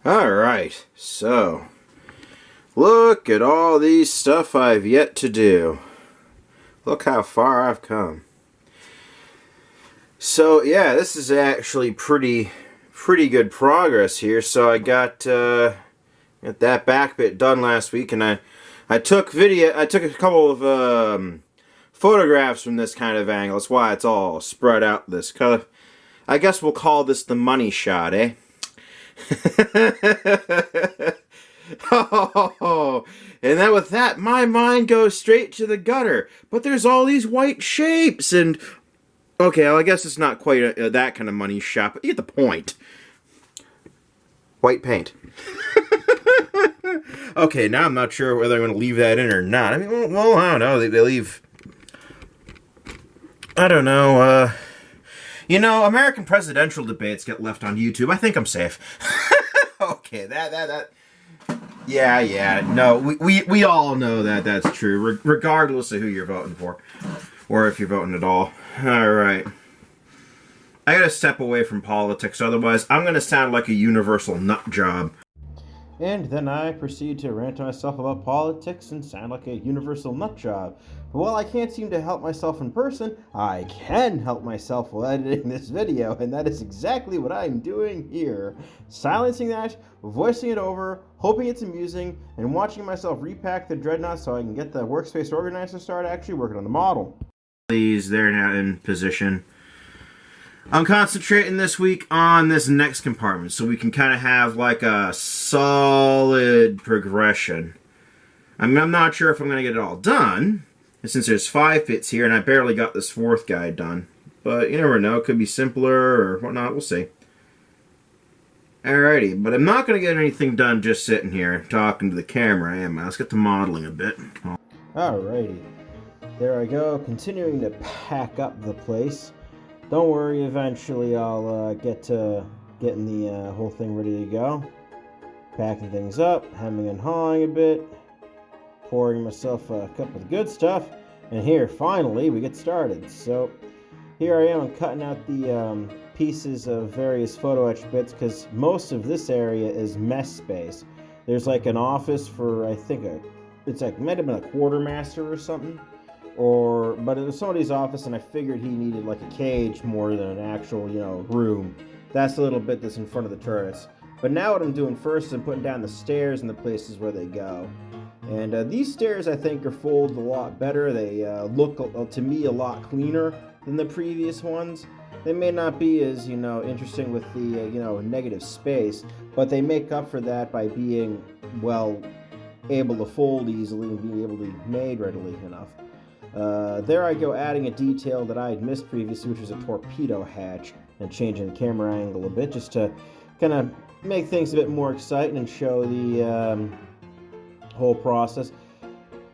Alright, so look at all these stuff I've yet to do. Look how far I've come. So yeah, this is actually pretty good progress here. So I got that back bit done last week, and I took a couple of photographs from this kind of angle. That's why it's all spread out this color. I guess we'll call this the money shot, eh? Oh, and then with that, my mind goes straight to the gutter. But there's all these white shapes, and okay, well, I guess it's not quite that kind of money shot, but you get the point. White paint. Okay, now I'm not sure whether I'm going to leave that in or not. I mean, well, I don't know. They leave. I don't know. You know, American presidential debates get left on YouTube. I think I'm safe. Okay, that. Yeah. No, we all know that that's true, regardless of who you're voting for, or if you're voting at all. All right. I gotta step away from politics, otherwise I'm gonna sound like a universal nut job. And then I proceed to rant to myself about politics and sound like a universal nut job. But while I can't seem to help myself in person, I can help myself while editing this video, and that is exactly what I'm doing here. Silencing that, voicing it over, hoping it's amusing, and watching myself repack the Dreadnought so I can get the workspace organized to start actually working on the model. Please, they're now in position. I'm concentrating this week on this next compartment so we can kind of have like a solid progression. I mean, I'm not sure if I'm going to get it all done, since there's 5 bits here and I barely got this 4th guy done. But you never know, it could be simpler or whatnot, we'll see. Alrighty, but I'm not going to get anything done just sitting here talking to the camera, am I? Let's get to modeling a bit. Alrighty, there I go, continuing to pack up the place. Don't worry, eventually I'll get to getting the whole thing ready to go. Packing things up, hemming and hawing a bit, pouring myself a cup of the good stuff, and here, finally, we get started. So, here I am, I'm cutting out the pieces of various photo etch bits, because most of this area is mess space. There's like an office for, I think, it's like, might have been a quartermaster or something. But it was somebody's office, and I figured he needed like a cage more than an actual, room. That's the little bit that's in front of the turrets. But now what I'm doing first is I'm putting down the stairs and the places where they go. And these stairs, I think, are folded a lot better. They look, to me, a lot cleaner than the previous ones. They may not be as, interesting with the, negative space, but they make up for that by being, well, able to fold easily and being able to be made readily enough. There I go, adding a detail that I had missed previously, which was a torpedo hatch, and changing the camera angle a bit just to kind of make things a bit more exciting and show the whole process.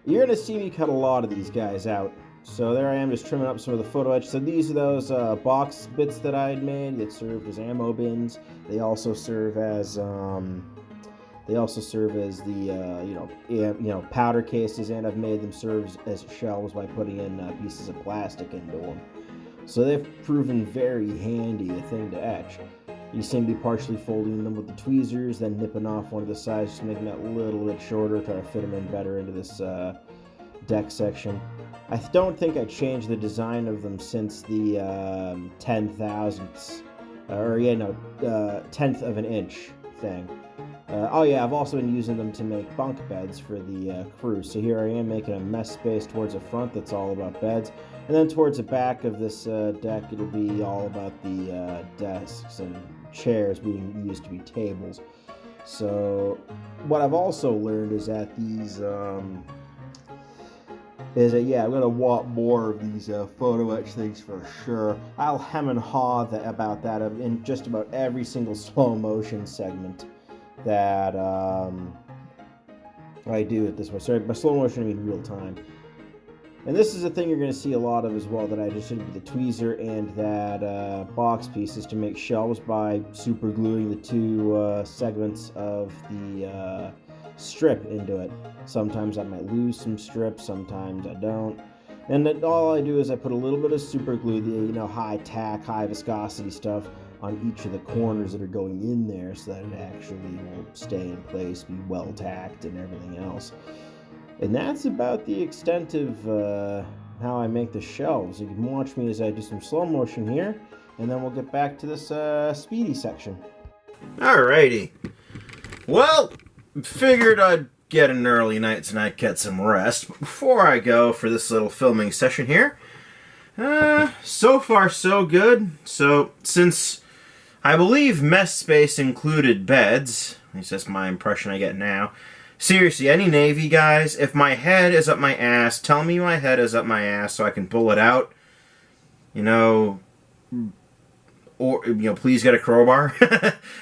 You're going to see me cut a lot of these guys out. So there I am, just trimming up some of the photo etch. So these are those box bits that I had made that served as ammo bins. They also serve as the powder cases, and I've made them serve as shelves by putting in pieces of plastic into them. So they've proven very handy, a thing to etch. You seem to be partially folding them with the tweezers, then nipping off one of the sides, just making that a little bit shorter, try to fit them in better into this deck section. I don't think I changed the design of them since the 10th of an inch thing. I've also been using them to make bunk beds for the crew. So here I am making a mess space towards the front that's all about beds. And then towards the back of this deck, it'll be all about the desks and chairs being used to be tables. So what I've also learned is that these... I'm going to want more of these photo etch things for sure. I'll hem and haw about that in just about every single slow motion segment that I do at this point. Sorry, by slow motion I mean real time. And this is a thing you're going to see a lot of as well, that I just did with the tweezer and that box pieces to make shelves by super gluing the two segments of the strip into it. Sometimes I might lose some strips, sometimes I don't. And then all I do is I put a little bit of super glue, the high tack, high viscosity stuff, on each of the corners that are going in there so that it actually will stay in place, be well tacked and everything else. And that's about the extent of how I make the shelves. You can watch me as I do some slow motion here, and then we'll get back to this speedy section. Alrighty. Well, figured I'd get an early night tonight, get some rest. But before I go for this little filming session here, so far so good. So, since I believe mess space included beds, at least that's my impression I get now. Seriously, any Navy guys, if my head is up my ass, tell me my head is up my ass so I can pull it out. You know, or, you know, please get a crowbar.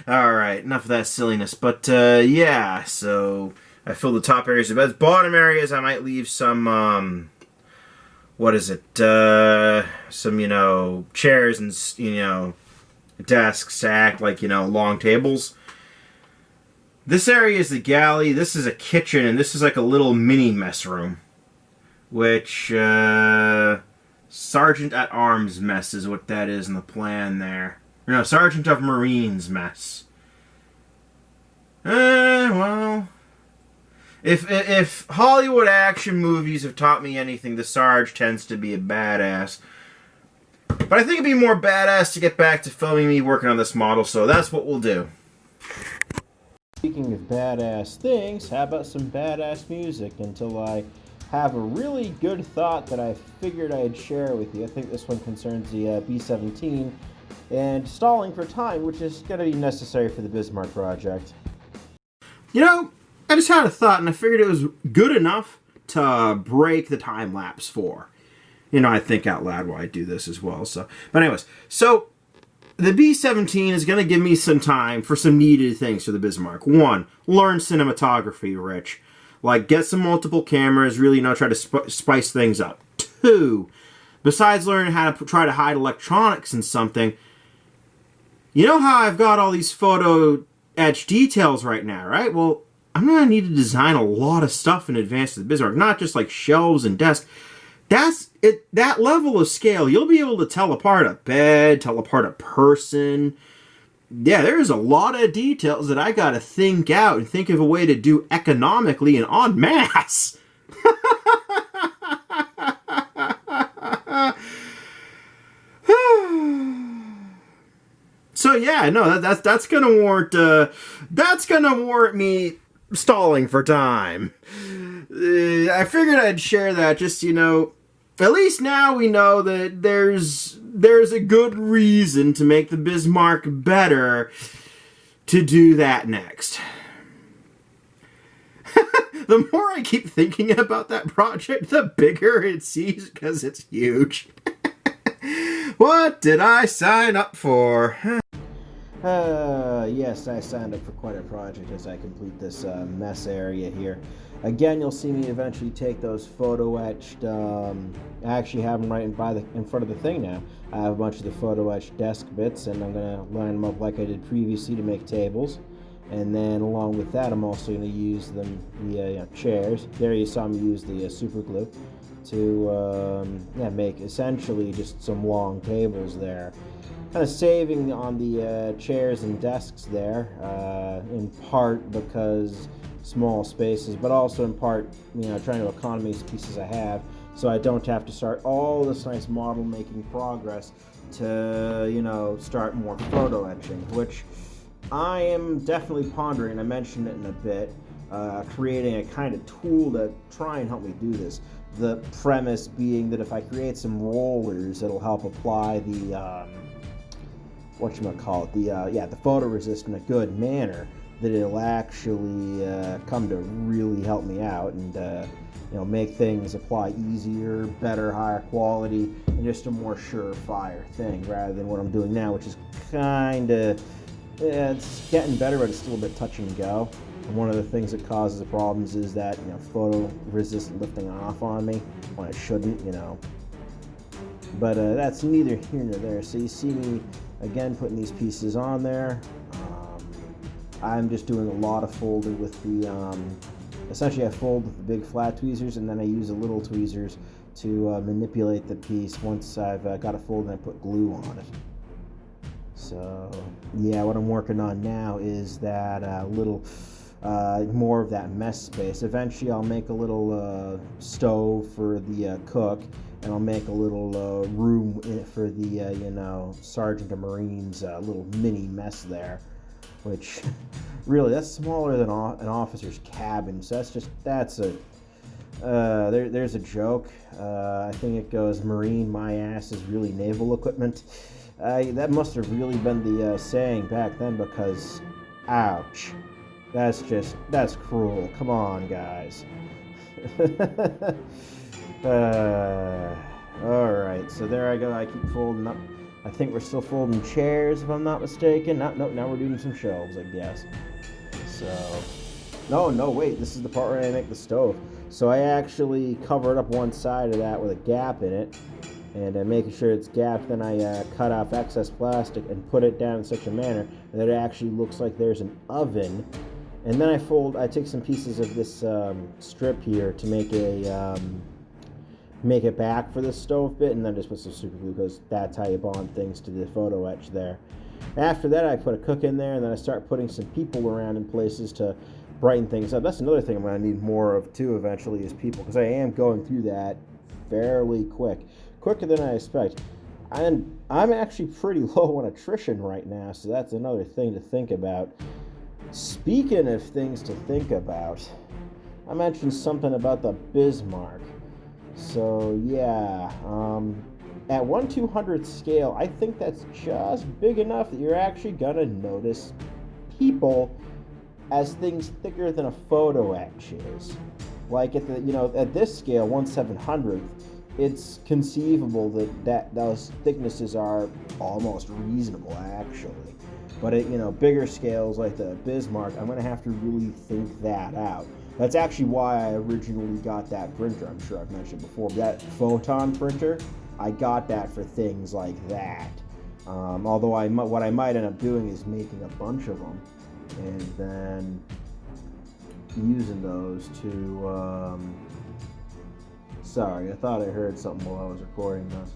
Alright, enough of that silliness. But, yeah, so I filled the top areas of beds. Bottom areas, I might leave some, what is it? Some, you know, chairs and, you know, desks stacked, like, you know, long tables. This area is the galley, this is a kitchen, and this is like a little mini mess room. Which, Sergeant at Arms mess is what that is in the plan there. Or no, Sergeant of Marines mess. Well... If Hollywood action movies have taught me anything, the Sarge tends to be a badass. But I think it'd be more badass to get back to filming me working on this model, so that's what we'll do. Speaking of badass things, how about some badass music until I have a really good thought that I figured I'd share with you. I think this one concerns the B-17 and stalling for time, which is going to be necessary for the Bismarck project. You know, I just had a thought and I figured it was good enough to break the time lapse for. You know, I think out loud while I do this as well. So, but anyways, so the B-17 is going to give me some time for some needed things for the Bismarck. One, learn cinematography, Rich. Like, get some multiple cameras, really, you know, try to spice things up. Two, besides learning how to try to hide electronics in something, you know how I've got all these photo etch details right now, right? Well, I'm going to need to design a lot of stuff in advance of the Bismarck, not just like shelves and desks. That's it. That level of scale, you'll be able to tell apart a bed, tell apart a person. Yeah, there's a lot of details that I got to think out and think of a way to do economically and en masse. So yeah, no, that's gonna warrant me stalling for time. I figured I'd share that, just, you know, at least now we know that there's a good reason to make the Bismarck better to do that next. The more I keep thinking about that project, the bigger it seems because it's huge. What did I sign up for? Yes, I signed up for quite a project as I complete this mess area here. Again, you'll see me eventually take those photo etched, I actually have them right in front of the thing now. I have a bunch of the photo etched desk bits, and I'm going to line them up like I did previously to make tables. And then along with that, I'm also going to use the chairs. There you saw me use the super glue to make essentially just some long tables there. Kind of saving on the chairs and desks there, in part because small spaces, but also in part, you know, trying to economize pieces I have, so I don't have to start all this nice model making progress to, you know, start more photo etching, which I am definitely pondering. I mentioned it in a bit, creating a kind of tool to try and help me do this. The premise being that if I create some rollers, it'll help apply the the photoresist in a good manner, that it'll actually come to really help me out and you know, make things apply easier, better, higher quality, and just a more surefire thing rather than what I'm doing now, which is kind of, it's getting better, but it's still a bit touch and go. And one of the things that causes the problems is that, you know, photoresist lifting off on me when it shouldn't, you know. But that's neither here nor there. So you see me again putting these pieces on there. I'm just doing a lot of folding with the, essentially I fold with the big flat tweezers, and then I use the little tweezers to manipulate the piece once I've got it folded and I put glue on it. So, yeah, what I'm working on now is that little, more of that mess space. Eventually I'll make a little stove for the cook, and I'll make a little room for the, Sergeant of Marines little mini mess there, which really, that's smaller than an officer's cabin. So that's a, there's a joke. I think it goes, Marine, my ass is really naval equipment. That must have really been the saying back then, because, ouch. That's cruel. Come on, guys. Alright, so there I go. I keep folding up. I think we're still folding chairs, if I'm not mistaken. Nope, now we're doing some shelves, I guess. So, no, wait. This is the part where I make the stove. So I actually covered up one side of that with a gap in it. And making sure it's gapped, then I cut off excess plastic and put it down in such a manner that it actually looks like there's an oven. And then I take some pieces of this strip here to make make it back for the stove bit, and then just put some super glue, because that's how you bond things to the photo etch there. After that, I put a cook in there, and then I start putting some people around in places to brighten things up. That's another thing I'm going to need more of too eventually, is people, because I am going through that fairly quicker than I expect. And I'm actually pretty low on attrition right now, so that's another thing to think about. Speaking of things to think about, I mentioned something about the Bismarck. So yeah, at 1/200th scale, I think that's just big enough that you're actually gonna notice people as things thicker than a photo etch is. Like at the at this scale, 1/700th, it's conceivable that those thicknesses are almost reasonable actually. But at bigger scales like the Bismarck, I'm gonna have to really think that out. That's actually why I originally got that printer. I'm sure I've mentioned before. That photon printer, I got that for things like that. Although what I might end up doing is making a bunch of them and then using those to. Sorry, I thought I heard something while I was recording this.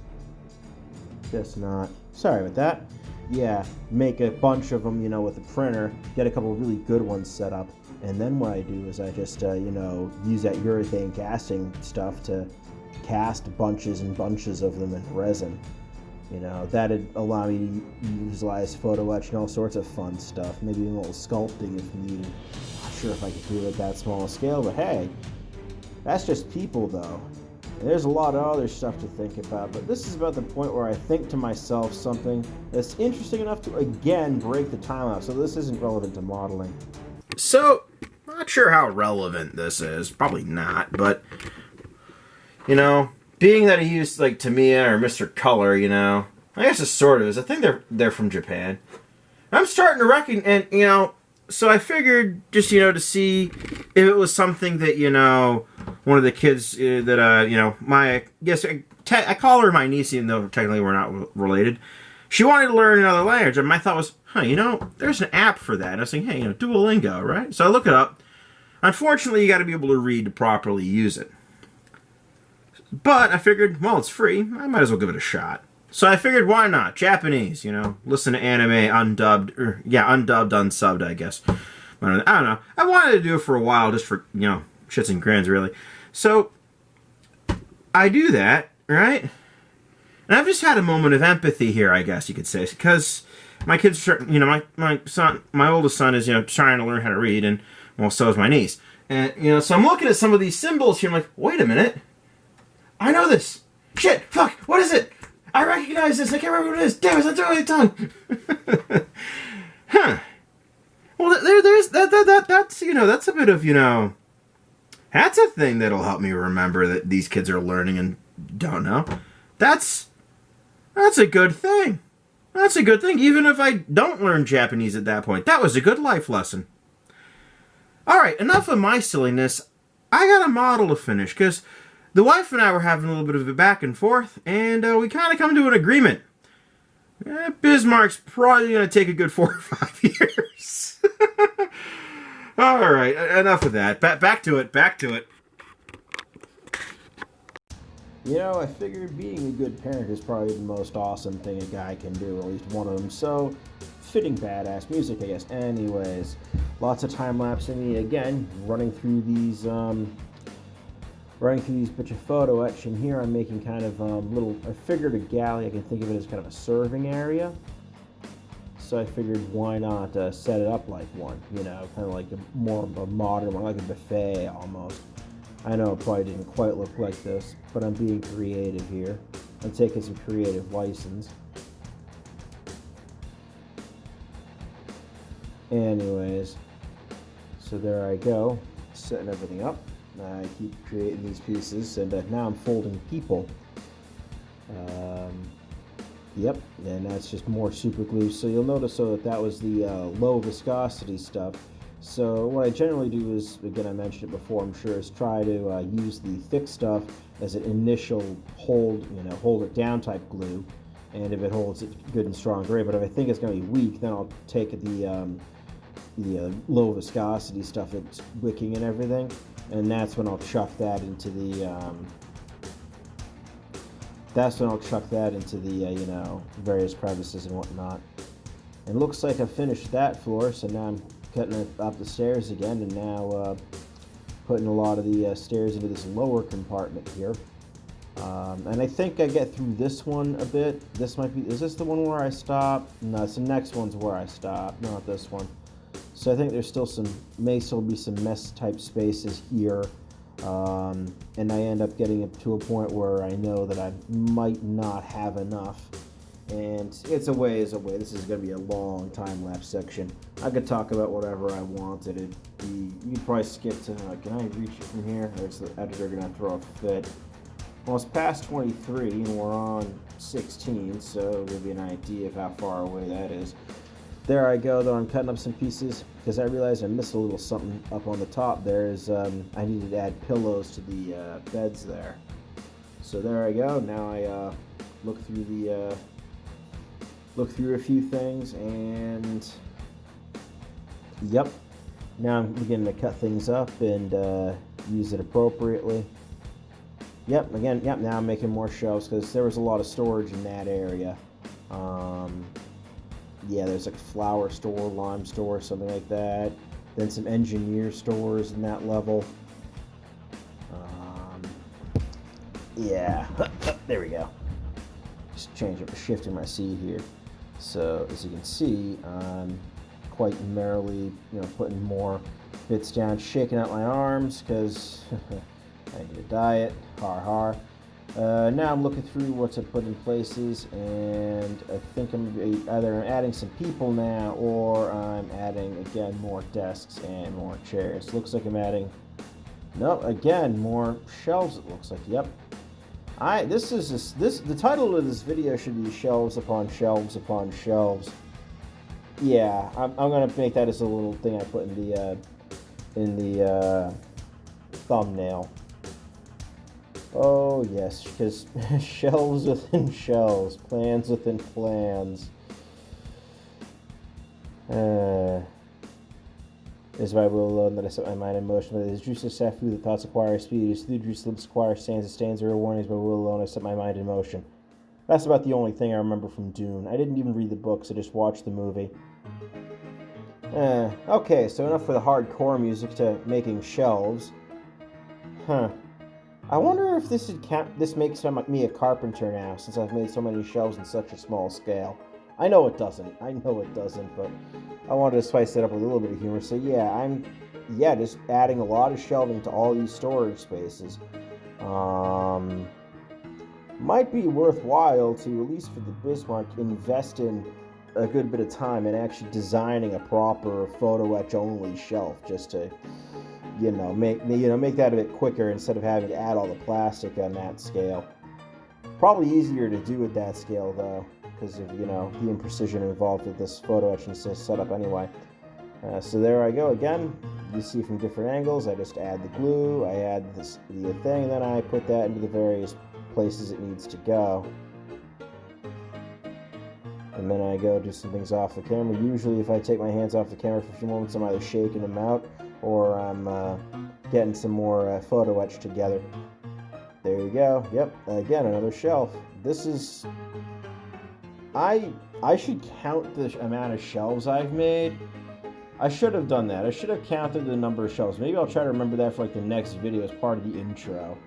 Guess not. Sorry about that. Yeah, make a bunch of them, with the printer, get a couple of really good ones set up, and then what I do is I just, use that urethane casting stuff to cast bunches and bunches of them in resin. That'd allow me to utilize photo etch and all sorts of fun stuff, maybe a little sculpting if needed. Not sure if I could do it at that small a scale, but hey, that's just people though. And there's a lot of other stuff to think about, but this is about the point where I think to myself something that's interesting enough to, again, break the time out. So this isn't relevant to modeling. So, not sure how relevant this is. Probably not, but, being that he used, like, Tamiya or Mr. Color, I guess it sort of is. I think they're from Japan. I'm starting to reckon, and, so I figured just, to see if it was something that, one of the kids that, I call her my niece, even though technically we're not related. She wanted to learn another language, and my thought was, there's an app for that. And I was saying, hey, Duolingo, right? So I look it up. Unfortunately, you got to be able to read to properly use it. But I figured, well, it's free. I might as well give it a shot. So I figured, why not? Japanese, listen to anime undubbed, unsubbed, I guess. I don't know. I wanted to do it for a while, just for, shits and grins, really. So I do that, right? And I've just had a moment of empathy here, I guess you could say, because my kids, my oldest son is, trying to learn how to read, and, well, so is my niece. And, so I'm looking at some of these symbols here, I'm like, wait a minute. I know this. Shit, fuck, what is it? I recognize this. I can't remember what it is. Damn it, that's on my tongue. Huh. Well, there's that's that's a bit of that's a thing that'll help me remember that these kids are learning and don't know. That's a good thing. That's a good thing. Even if I don't learn Japanese at that point, that was a good life lesson. All right, enough of my silliness. I got a model to finish because the wife and I were having a little bit of a back and forth, and we kind of come to an agreement. Bismarck's probably going to take a good 4 or 5 years. All right, enough of that. Back to it. You know, I figured being a good parent is probably the most awesome thing a guy can do, or at least one of them. So, fitting badass music, I guess. Anyways, lots of time lapsing me again, running through these bits of photo etch, and here I'm making kind of I figured a galley, I can think of it as kind of a serving area. So I figured why not set it up like one, you know, kind of like more of a modern one, like a buffet almost. I know it probably didn't quite look like this, but I'm being creative here. I'm taking some creative license. Anyways, so there I go, setting everything up. I keep creating these pieces, and now I'm folding people. Yep, and that's just more super glue. So you'll notice that was the low viscosity stuff. So what I generally do is, again, I mentioned it before, I'm sure, is try to use the thick stuff as an initial hold it down type glue. And if it holds it good and strong, great. But if I think it's going to be weak, then I'll take the low viscosity stuff that's wicking and everything, and that's when I'll chuck that into the various crevices and whatnot. And it looks like I've finished that floor, so now I'm cutting it up the stairs again, and now putting a lot of the stairs into this lower compartment here. And I think I get through this one a bit. This might be, is this the one where I stop? No, it's the next one's where I stop, not this one. So I think there's still may still be some mess type spaces here. And I end up getting it to a point where I know that I might not have enough. And it's a ways away. This is going to be a long time-lapse section. I could talk about whatever I wanted. You'd probably skip to, can I reach it from here? Or is the editor going to throw a fit? Well, it's past 23, and we're on 16, so it'll give you an idea of how far away that is. There I go, though. I'm cutting up some pieces because I realized I missed a little something up on the top there. I needed to add pillows to the beds there. So there I go. Now I look through a few things, and yep. Now I'm beginning to cut things up and use it appropriately. Yep. Now I'm making more shelves because there was a lot of storage in that area. Yeah, there's like a flower store, lime store, something like that. Then some engineer stores in that level. Yeah, there we go. Just shifting my seat here. So as you can see, I'm quite merrily, putting more bits down, shaking out my arms because I need a diet. Har har. Now I'm looking through what to put in places, and I think I'm either adding some people now, or I'm adding, again, more desks and more chairs. Looks like I'm adding, again, more shelves, it looks like, yep. The title of this video should be Shelves Upon Shelves Upon Shelves. Yeah, I'm going to make that as a little thing I put in the thumbnail. Oh yes, because shelves within shelves, plans within plans. Is by will alone that I set my mind in motion. But it is juice of safu that thoughts acquire speed. It is through juice lips acquire stands. It stands there are warnings by will alone I set my mind in motion. That's about the only thing I remember from Dune. I didn't even read the books, I just watched the movie. Okay, so enough for the hardcore music to making shelves. I wonder if this makes me a carpenter now, since I've made so many shelves in such a small scale. I know it doesn't, but I wanted to spice it up with a little bit of humor. So yeah, I'm just adding a lot of shelving to all these storage spaces. Might be worthwhile to, at least for the Bismarck, invest in a good bit of time in actually designing a proper photo etch only shelf, just to make that a bit quicker instead of having to add all the plastic on that scale. Probably easier to do at that scale though, because of the imprecision involved with this photo etching setup anyway. So there I go again. You see from different angles. I just add the glue, I add the thing, and then I put that into the various places it needs to go. And then I go do some things off the camera. Usually if I take my hands off the camera for a few moments, I'm either shaking them out or I'm getting some more photo etch together. There you go. Yep, again, another shelf. This is... I should count the amount of shelves I've made. I should have done that. I should have counted the number of shelves. Maybe I'll try to remember that for like the next video as part of the intro.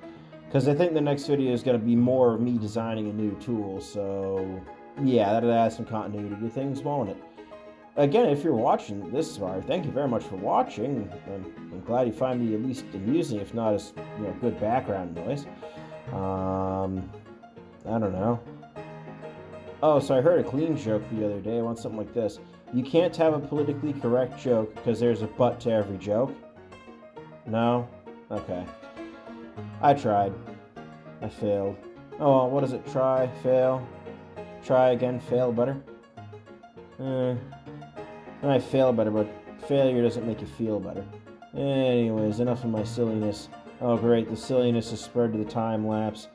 Because I think the next video is going to be more of me designing a new tool. So, yeah, that'll add some continuity to things, won't it? Again, if you're watching this far, thank you very much for watching. I'm glad you find me at least amusing, if not as good background noise. I don't know. Oh, so I heard a clean joke the other day. I want something like this. You can't have a politically correct joke because there's a butt to every joke. No? Okay. I tried. I failed. Oh, well, what is it? Try, fail. Try again, fail better. I fail better, but failure doesn't make you feel better. Anyways, enough of my silliness. Oh, great, the silliness is spread to the time lapse.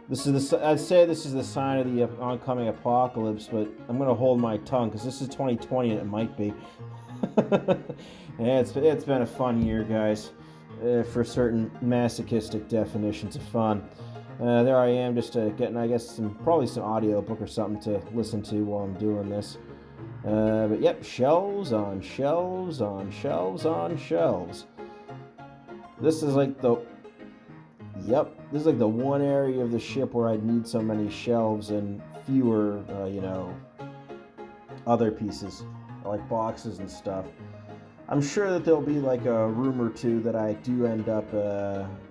I'd say this is the sign of the oncoming apocalypse, but I'm gonna hold my tongue because this is 2020 and it might be. Yeah, it's been a fun year, guys, for certain masochistic definitions of fun. There I am, just getting, I guess, probably some audio book or something to listen to while I'm doing this. But yep, shelves on shelves on shelves on shelves. This is like the one area of the ship where I'd need so many shelves and fewer, other pieces, like boxes and stuff. I'm sure that there'll be like a room or two that I do end up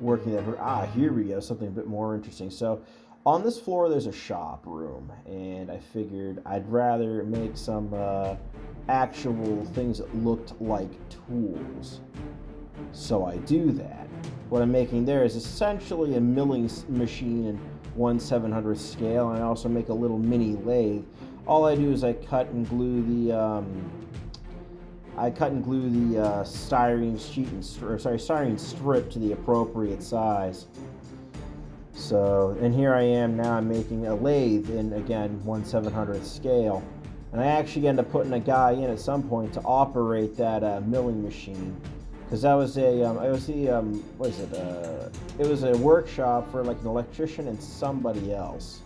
working at. Here we go, something a bit more interesting. So on this floor, there's a shop room, and I figured I'd rather make some actual things that looked like tools. So I do that. What I'm making there is essentially a milling machine in 1/700th scale, and I also make a little mini lathe. All I do is I cut and glue the styrene strip to the appropriate size. So, and here I am now. I'm making a lathe in, again, 1/700th scale, and I actually end up putting a guy in at some point to operate that milling machine, because that was it was a workshop for like an electrician and somebody else.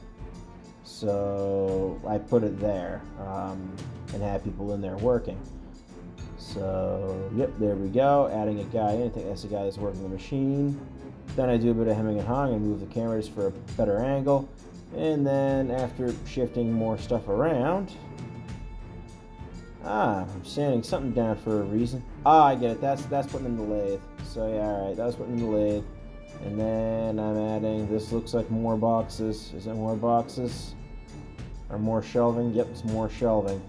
So I put it there and had people in there working. So, yep, there we go. Adding a guy in. I think that's the guy that's working the machine. Then I do a bit of hemming and hawing and move the cameras for a better angle. And then after shifting more stuff around... I'm sanding something down for a reason. I get it. That's putting in the lathe. So, yeah, alright. That's putting in the lathe. And then I'm adding... This looks like more boxes. Is it more boxes? Or more shelving? Yep, it's more shelving.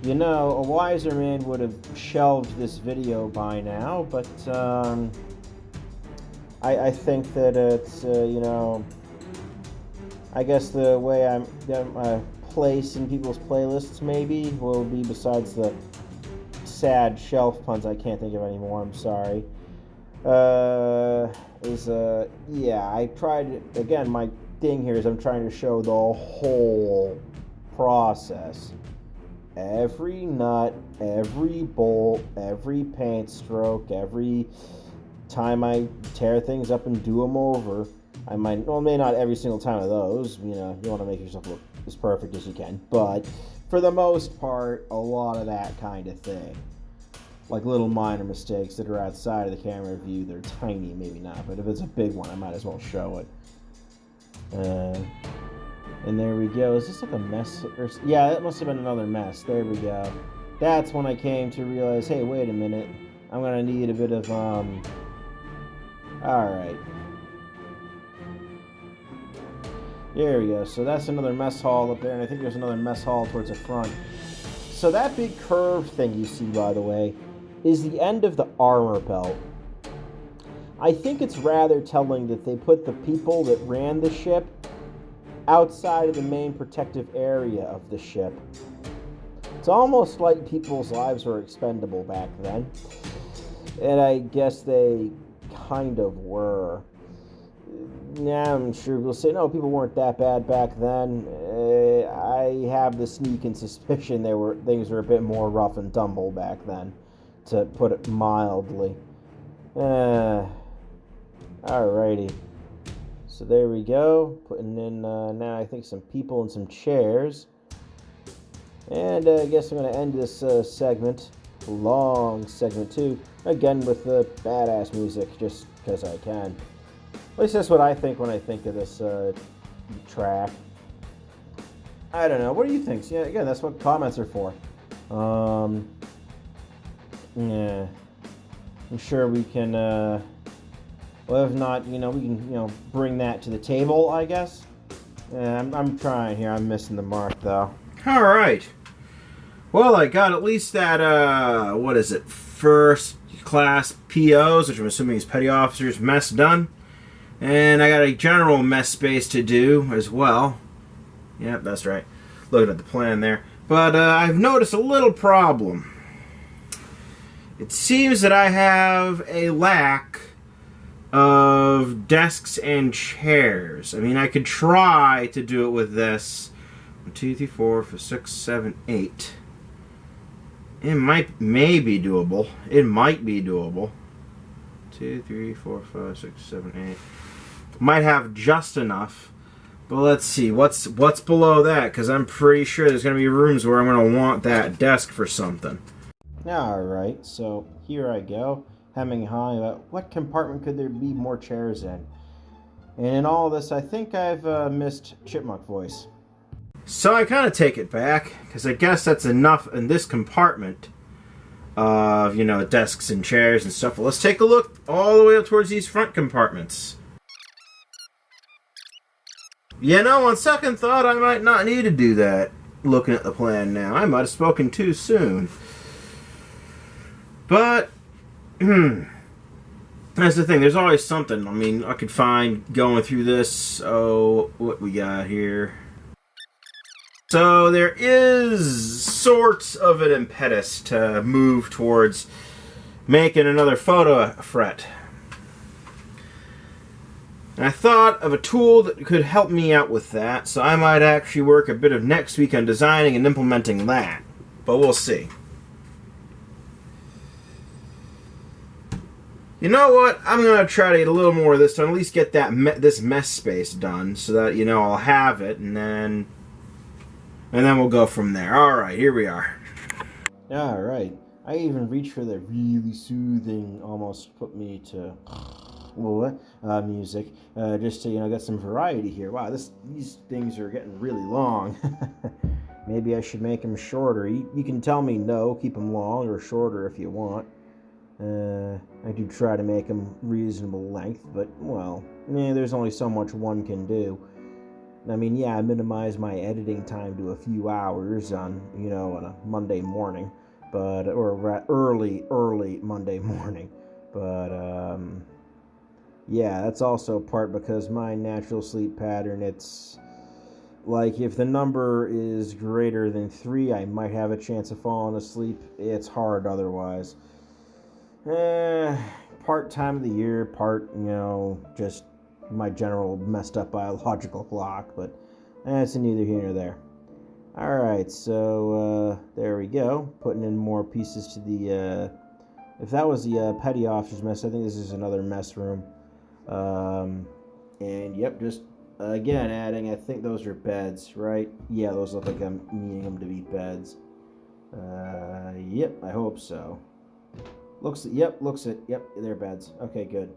A wiser man would have shelved this video by now, but I think that it's, I guess the way I'm place in people's playlists maybe will be, besides the sad shelf puns I can't think of anymore, I'm sorry, I tried, again, my thing here is I'm trying to show the whole process. Every nut, every bolt, every paint stroke, every time I tear things up and do them over. Maybe not every single time of those, you want to make yourself look as perfect as you can, but for the most part, a lot of that kind of thing. Like little minor mistakes that are outside of the camera view, they're tiny, maybe not, but if it's a big one, I might as well show it. And there we go. Is this like a mess? Yeah, that must have been another mess. There we go. That's when I came to realize, hey, wait a minute. I'm going to need a bit of, Alright. There we go. So that's another mess hall up there, and I think there's another mess hall towards the front. So that big curved thing you see, by the way, is the end of the armor belt. I think it's rather telling that they put the people that ran the ship outside of the main protective area of the ship. It's almost like people's lives were expendable back then. And I guess they kind of were. Yeah, I'm sure we'll say, no, people weren't that bad back then. I have the sneaking suspicion things were a bit more rough and tumble back then, to put it mildly. Alrighty. So there we go. Putting in now I think some people and some chairs. And I guess I'm going to end this segment, long segment too, again with the badass music, just because I can. At least that's what I think when I think of this track. I don't know. What do you think? Yeah, again, that's what comments are for. Yeah. I'm sure we can, well, if not, we can, bring that to the table, I guess. Yeah, I'm trying here. I'm missing the mark, though. All right. Well, I got at least that, what is it, first class POs, which I'm assuming is petty officers, mess done. And I got a general mess space to do as well. Yep, that's right. Looking at the plan there. But I've noticed a little problem. It seems that I have a lack of desks and chairs. I mean, I could try to do it with this. 1, 2, 3, 4, 5, 6, 7, 8. It may be doable. It might be doable. 2, 3, 4, 5, 6, 7, 8. Might have just enough. But let's see. What's below that? Because I'm pretty sure there's going to be rooms where I'm going to want that desk for something. Alright, so here I go. Hemming and hawing about what compartment could there be more chairs in. And in all this, I think I've missed Chipmunk voice. So I kind of take it back, because I guess that's enough in this compartment of, desks and chairs and stuff. Well, let's take a look all the way up towards these front compartments. On second thought, I might not need to do that, looking at the plan now. I might have spoken too soon. But, that's the thing. There's always something. I mean, I could find going through this. Oh, what we got here. So there is sorts of an impetus to move towards making another photo fret. And I thought of a tool that could help me out with that, so I might actually work a bit of next week on designing and implementing that. But we'll see. You know what? I'm going to try to get a little more of this to at least get this mess space done, so that, I'll have it, and then we'll go from there. Alright, here we are. Alright. I even reached for the really soothing, almost put me to music, just to, get some variety here. Wow, these things are getting really long. Maybe I should make them shorter. You can tell me no, keep them long or shorter if you want. I do try to make them reasonable length, but, there's only so much one can do. I mean, I minimize my editing time to a few hours on, on a Monday morning, or early Monday morning. But, that's also part because my natural sleep pattern, it's like if the number is greater than 3, I might have a chance of falling asleep. It's hard otherwise. Part time of the year, part, just my general messed up biological clock, but it's neither here nor there. Alright, so there we go. Putting in more pieces to the, if that was the petty officer's mess, I think this is another mess room. And yep, just again adding, I think those are beds, right? Yeah, those look like I'm needing them to be beds. Yep, I hope so. Yep, they're beds. Okay, good.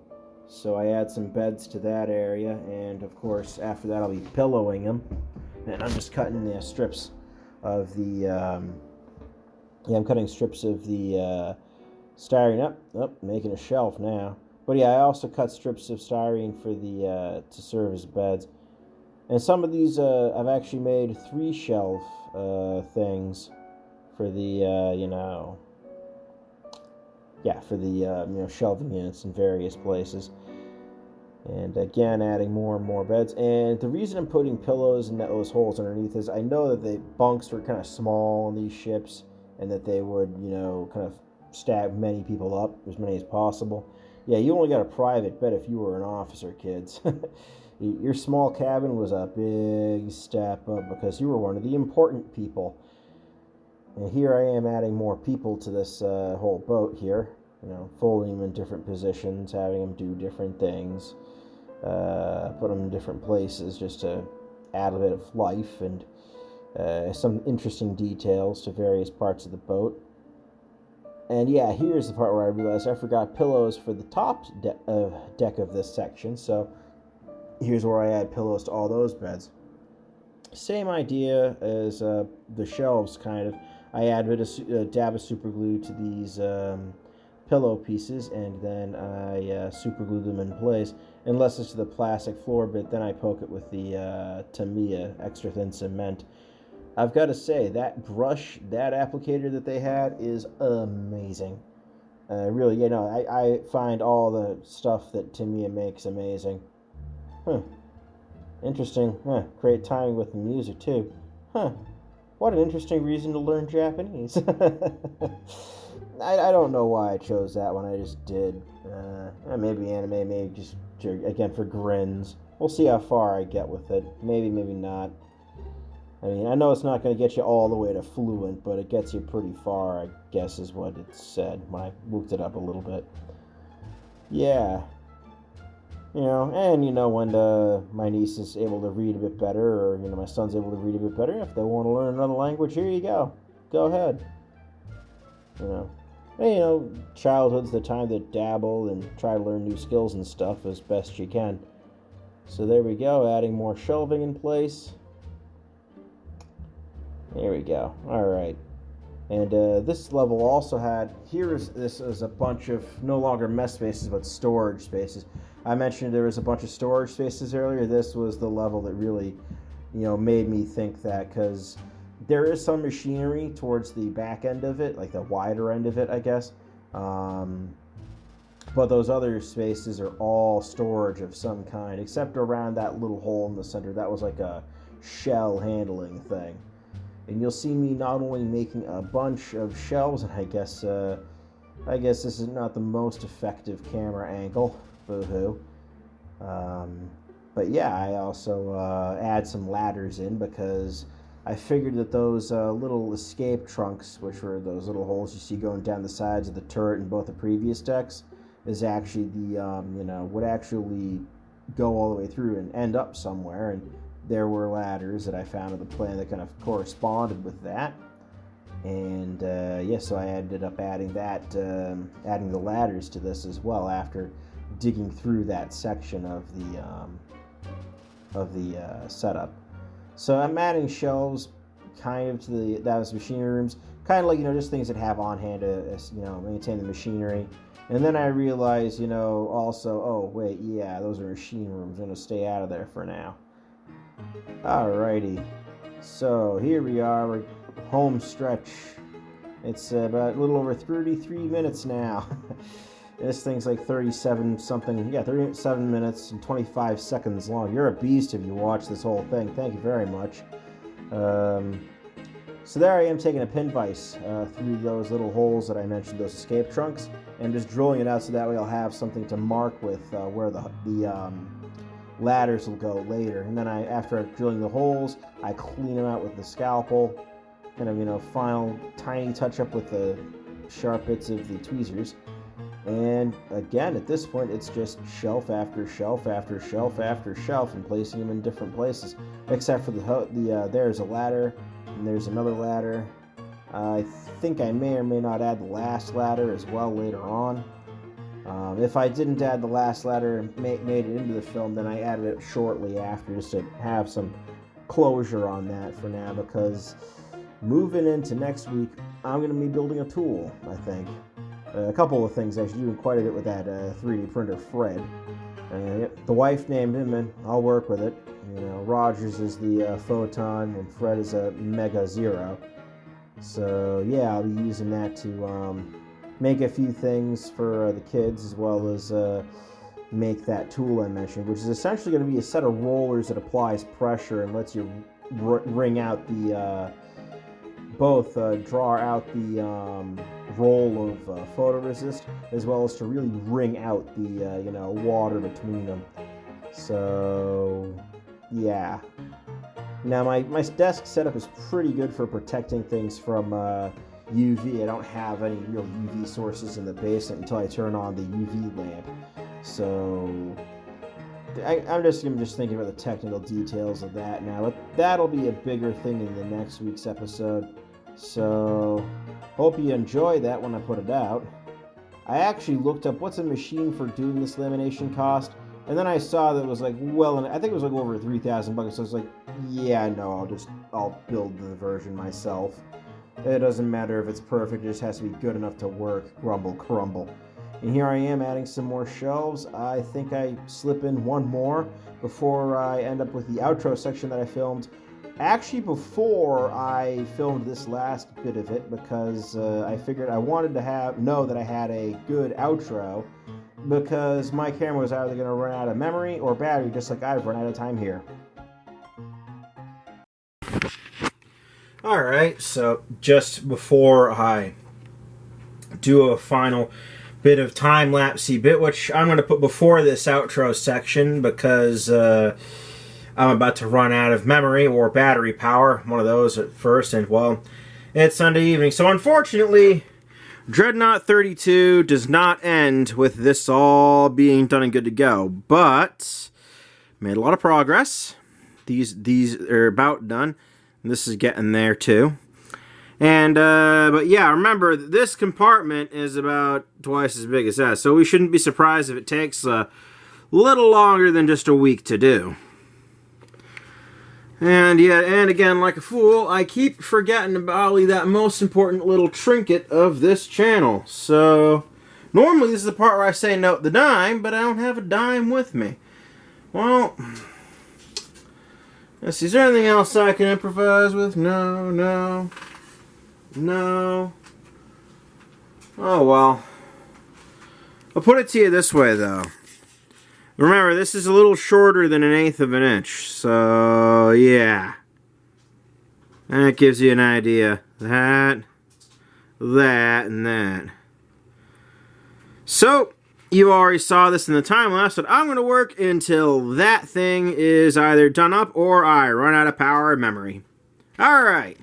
So I add some beds to that area, and of course after that I'll be pillowing them. And I'm just cutting the strips of the I'm cutting strips of the styrene up, making a shelf now. But I also cut strips of styrene for the to serve as beds. And some of these I've actually made 3 shelf things for the for the shelving units in various places. And again, adding more and more beds. And the reason I'm putting pillows in those holes underneath is I know that the bunks were kind of small on these ships, and that they would, kind of stab many people up, as many as possible. Yeah, you only got a private bed if you were an officer, kids. Your small cabin was a big step up because you were one of the important people. And here I am adding more people to this whole boat here. You know, folding them in different positions, having them do different things, put them in different places just to add a bit of life and some interesting details to various parts of the boat. And yeah, here's the part where I realized I forgot pillows for the top deck of this section, so here's where I add pillows to all those beds. Same idea as the shelves, kind of. I add a dab of super glue to these pillow pieces, and then I super glue them in place. Unless it's to the plastic floor bit, then I poke it with the Tamiya extra thin cement. I've got to say, that brush, that applicator that they had is amazing. Really, you know, I find all the stuff that Tamiya makes amazing. Huh. Interesting. Huh. Great timing with the music, too. Huh. What an interesting reason to learn Japanese. I don't know why I chose that one. I just did. Maybe anime, maybe just, again, for grins. We'll see how far I get with it. Maybe, maybe not. I mean, I know it's not going to get you all the way to fluent, but it gets you pretty far, I guess is what it said when I looked it up a little bit. Yeah. You know, and you know, when my niece is able to read a bit better, or, you know, my son's able to read a bit better, if they want to learn another language, here you go. Go ahead. You know. And, you know, childhood's the time to dabble and try to learn new skills and stuff as best you can. So there we go, adding more shelving in place. There we go. All right. And this level also had, this is a bunch of no longer mess spaces, but storage spaces. I mentioned there was a bunch of storage spaces earlier. This was the level that really, you know, made me think that, because there is some machinery towards the back end of it, like the wider end of it, I guess. But those other spaces are all storage of some kind, except around that little hole in the center. That was like a shell handling thing. And you'll see me not only making a bunch of shelves, and I guess this is not the most effective camera angle, boo-hoo. But yeah, I also add some ladders in, because I figured that those little escape trunks, which were those little holes you see going down the sides of the turret in both the previous decks, is actually the, you know, would actually go all the way through and end up somewhere, and there were ladders that I found in the plan that kind of corresponded with that. And yeah, so I ended up adding that, adding the ladders to this as well after digging through that section of the setup. So I'm adding shelves kind of to those machinery rooms, kind of like, you know, just things that have on hand to, you know, maintain the machinery. And then I realized, you know, also, oh wait, yeah, those are machine rooms. I'm gonna stay out of there for now. Alrighty, so here we are, we're home stretch. It's about a little over 33 minutes now. This thing's like 37 something, yeah, 37 minutes and 25 seconds long. You're a beast if you watch this whole thing. Thank you very much. So there I am taking a pin vise through those little holes that I mentioned, those escape trunks, and just drilling it out so that way I'll have something to mark with where the ladders will go later. And then after drilling the holes, I clean them out with the scalpel, kind of, you know, final tiny touch up with the sharp bits of the tweezers. And again, at this point, it's just shelf after shelf after shelf after shelf, and placing them in different places, except for there's a ladder, and there's another ladder. I think I may or may not add the last ladder as well later on. If I didn't add the last ladder and made it into the film, then I added it shortly after, just to have some closure on that for now, because moving into next week, I'm going to be building a tool, I think. A couple of things, actually, doing quite a bit with that 3D printer, Fred. The wife named him, and I'll work with it. You know, Rogers is the Photon, and Fred is a Mega Zero. So yeah, I'll be using that to make a few things for the kids, as well as make that tool I mentioned, which is essentially going to be a set of rollers that applies pressure and lets you wring out the draw out the roll of photoresist, as well as to really wring out the you know, water between them. So yeah. Now my desk setup is pretty good for protecting things from UV. I don't have any real UV sources in the basement until I turn on the UV lamp. So I'm just thinking about the technical details of that now. But that'll be a bigger thing in the next week's episode. So hope you enjoy that when I put it out. I actually looked up what's a machine for doing this lamination cost, and then I saw that it was like, well, I think it was like over $3,000. So I was like, yeah, no, I'll build the version myself. It doesn't matter if it's perfect, it just has to be good enough to work. Grumble, crumble. And here I am adding some more shelves. I think I slip in one more before I end up with the outro section that I filmed. Actually, before I filmed this last bit of it, because I figured I wanted to know that I had a good outro, because my camera was either going to run out of memory or battery, just like I've run out of time here. Alright, so just before I do a final bit of time-lapsey bit, which I'm going to put before this outro section because I'm about to run out of memory or battery power, one of those at first, and well, it's Sunday evening. So unfortunately, Dreadnought 32 does not end with this all being done and good to go, but made a lot of progress. These are about done. This is getting there too. And, but yeah, remember, this compartment is about twice as big as that, so we shouldn't be surprised if it takes a little longer than just a week to do. And yeah, and again, like a fool, I keep forgetting about that most important little trinket of this channel. So, normally this is the part where I say note the dime, but I don't have a dime with me. Well, let's see, is there anything else I can improvise with? No. Oh well. I'll put it to you this way, though. Remember, this is a little shorter than 1/8 of an inch, so yeah. That gives you an idea. That, and that. So, you already saw this in the time lapse, but I'm going to work until that thing is either done up or I run out of power and memory. Alright.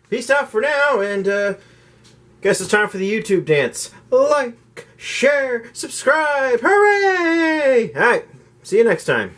Peace out for now, and guess it's time for the YouTube dance. Like, share, subscribe, hooray! Alright, see you next time.